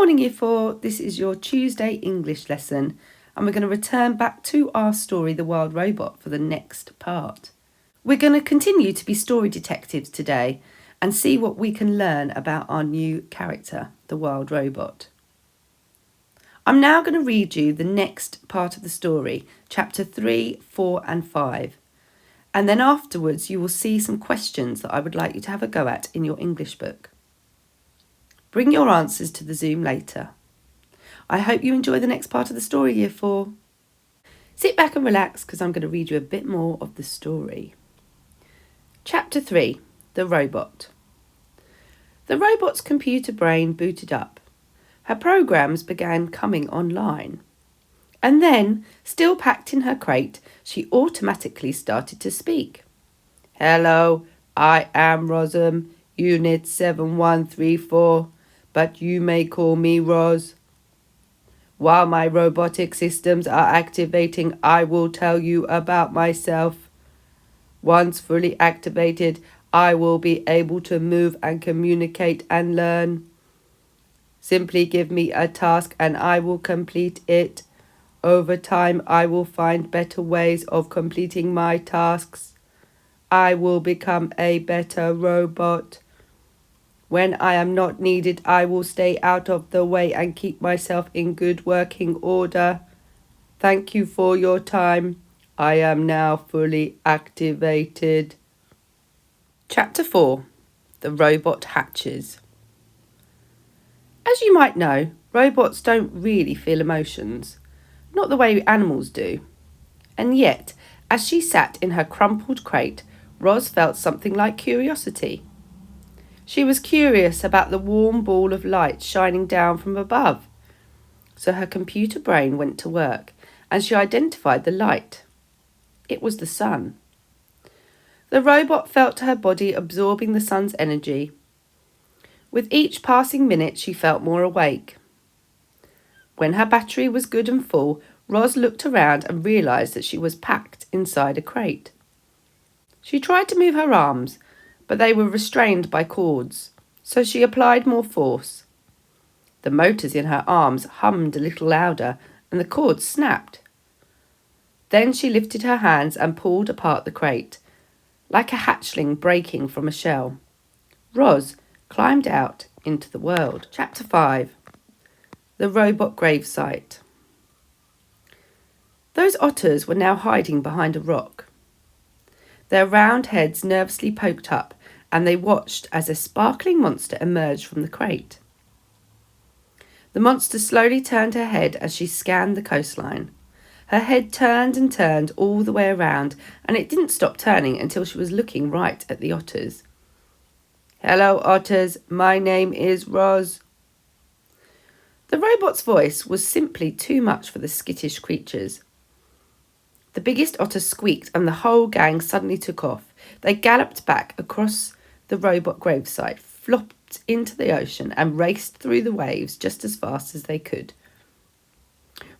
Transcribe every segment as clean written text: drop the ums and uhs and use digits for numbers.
morning, Year 4. This is your Tuesday English lesson, and we're going to return back to our story, The Wild Robot, for the next part. We're going to continue to be story detectives today and see what we can learn about our new character, the Wild Robot. I'm now going to read you the next part of the story, chapter 3, 4 and 5. And then afterwards you will see some questions that I would like you to have a go at in your English book. Bring your answers to the Zoom later. I hope you enjoy the next part of the story, Year 4. Sit back and relax because I'm going to read you a bit more of the story. Chapter 3, The Robot. The robot's computer brain booted up. Her programs began coming online. And then, still packed in her crate, she automatically started to speak. Hello, I am Rosum, Unit 7134. But you may call me Roz. While my robotic systems are activating, I will tell you about myself. Once fully activated, I will be able to move and communicate and learn. Simply give me a task and I will complete it. Over time, I will find better ways of completing my tasks. I will become a better robot. When I am not needed, I will stay out of the way and keep myself in good working order. Thank you for your time. I am now fully activated. Chapter 4. The Robot Hatches. As you might know, robots don't really feel emotions, not the way animals do. And yet, as she sat in her crumpled crate, Roz felt something like curiosity. She was curious about the warm ball of light shining down from above. So her computer brain went to work and she identified the light. It was the sun. The robot felt her body absorbing the sun's energy. With each passing minute, she felt more awake. When her battery was good and full, Roz looked around and realised that she was packed inside a crate. She tried to move her arms, but they were restrained by cords, so she applied more force. The motors in her arms hummed a little louder and the cords snapped. Then she lifted her hands and pulled apart the crate, like a hatchling breaking from a shell. Roz climbed out into the world. Chapter 5. The Robot Gravesite. Those otters were now hiding behind a rock. Their round heads nervously poked up, and they watched as a sparkling monster emerged from the crate. The monster slowly turned her head as she scanned the coastline. Her head turned and turned all the way around, and it didn't stop turning until she was looking right at the otters. Hello, otters. My name is Roz. The robot's voice was simply too much for the skittish creatures. The biggest otter squeaked and the whole gang suddenly took off. They galloped back across the robot gravesite, flopped into the ocean and raced through the waves just as fast as they could.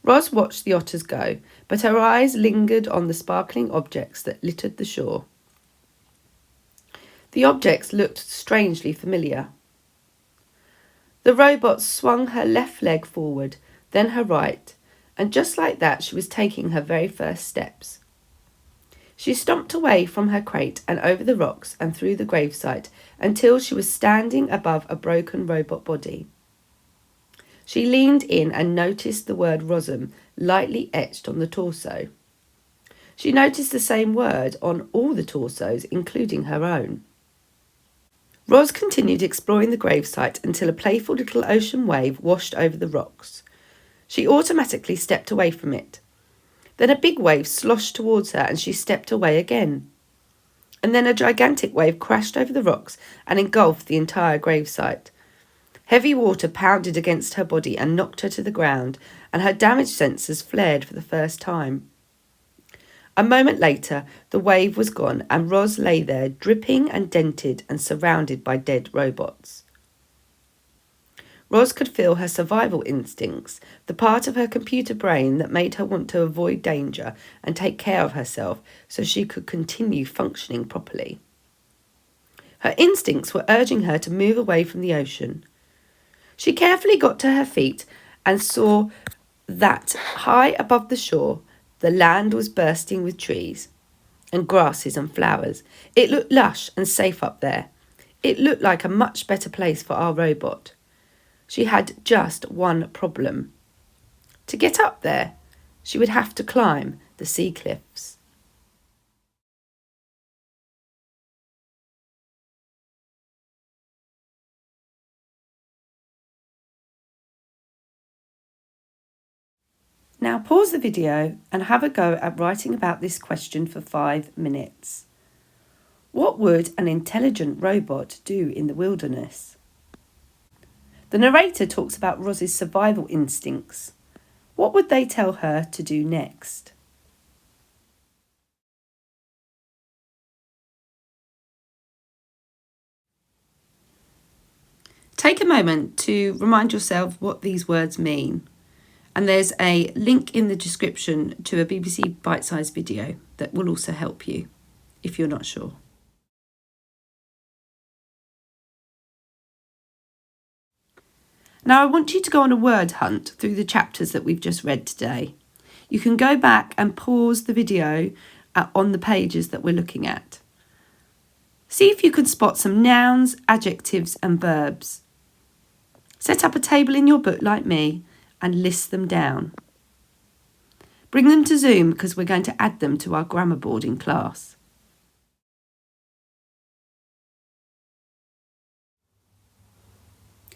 Roz watched the otters go, but her eyes lingered on the sparkling objects that littered the shore. The objects looked strangely familiar. The robot swung her left leg forward, then her right, and just like that she was taking her very first steps. She stomped away from her crate and over the rocks and through the gravesite until she was standing above a broken robot body. She leaned in and noticed the word Rosum lightly etched on the torso. She noticed the same word on all the torsos, including her own. Roz continued exploring the gravesite until a playful little ocean wave washed over the rocks. She automatically stepped away from it. Then a big wave sloshed towards her and she stepped away again. And then a gigantic wave crashed over the rocks and engulfed the entire gravesite. Heavy water pounded against her body and knocked her to the ground, and her damaged sensors flared for the first time. A moment later, the wave was gone and Roz lay there, dripping and dented and surrounded by dead robots. Roz could feel her survival instincts, the part of her computer brain that made her want to avoid danger and take care of herself so she could continue functioning properly. Her instincts were urging her to move away from the ocean. She carefully got to her feet and saw that high above the shore, the land was bursting with trees and grasses and flowers. It looked lush and safe up there. It looked like a much better place for our robot. She had just one problem. To get up there, she would have to climb the sea cliffs. Now pause the video and have a go at writing about this question for 5 minutes. What would an intelligent robot do in the wilderness? The narrator talks about Roz's survival instincts. What would they tell her to do next? Take a moment to remind yourself what these words mean. And there's a link in the description to a BBC bite-sized video that will also help you if you're not sure. Now I want you to go on a word hunt through the chapters that we've just read today. You can go back and pause the video on the pages that we're looking at. See if you can spot some nouns, adjectives and verbs. Set up a table in your book like me and list them down. Bring them to Zoom because we're going to add them to our grammar board in class.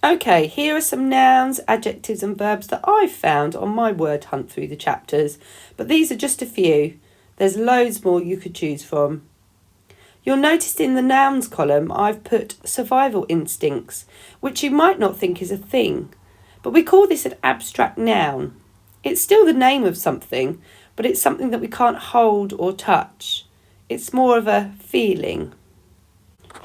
Okay, here are some nouns, adjectives and verbs that I've found on my word hunt through the chapters, but these are just a few. There's loads more you could choose from. You'll notice in the nouns column I've put survival instincts, which you might not think is a thing. But we call this an abstract noun. It's still the name of something, but it's something that we can't hold or touch. It's more of a feeling.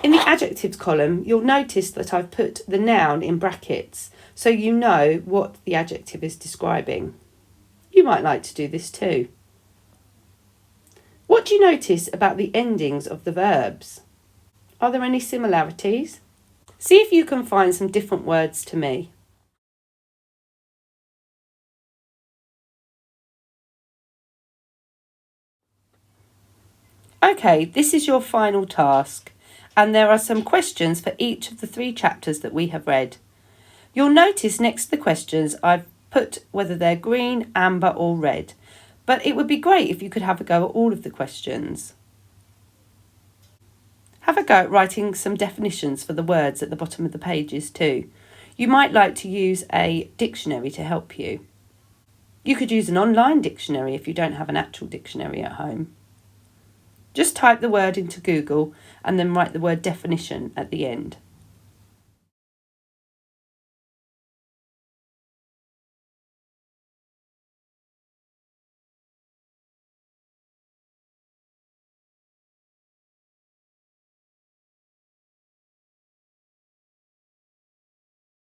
In the adjectives column, you'll notice that I've put the noun in brackets, so you know what the adjective is describing. You might like to do this too. What do you notice about the endings of the verbs? Are there any similarities? See if you can find some different words to me. Okay, this is your final task, and there are some questions for each of the 3 chapters that we have read. You'll notice next to the questions I've put whether they're green, amber or red, but it would be great if you could have a go at all of the questions. Have a go at writing some definitions for the words at the bottom of the pages too. You might like to use a dictionary to help you. You could use an online dictionary if you don't have an actual dictionary at home. Just type the word into Google and then write the word definition at the end.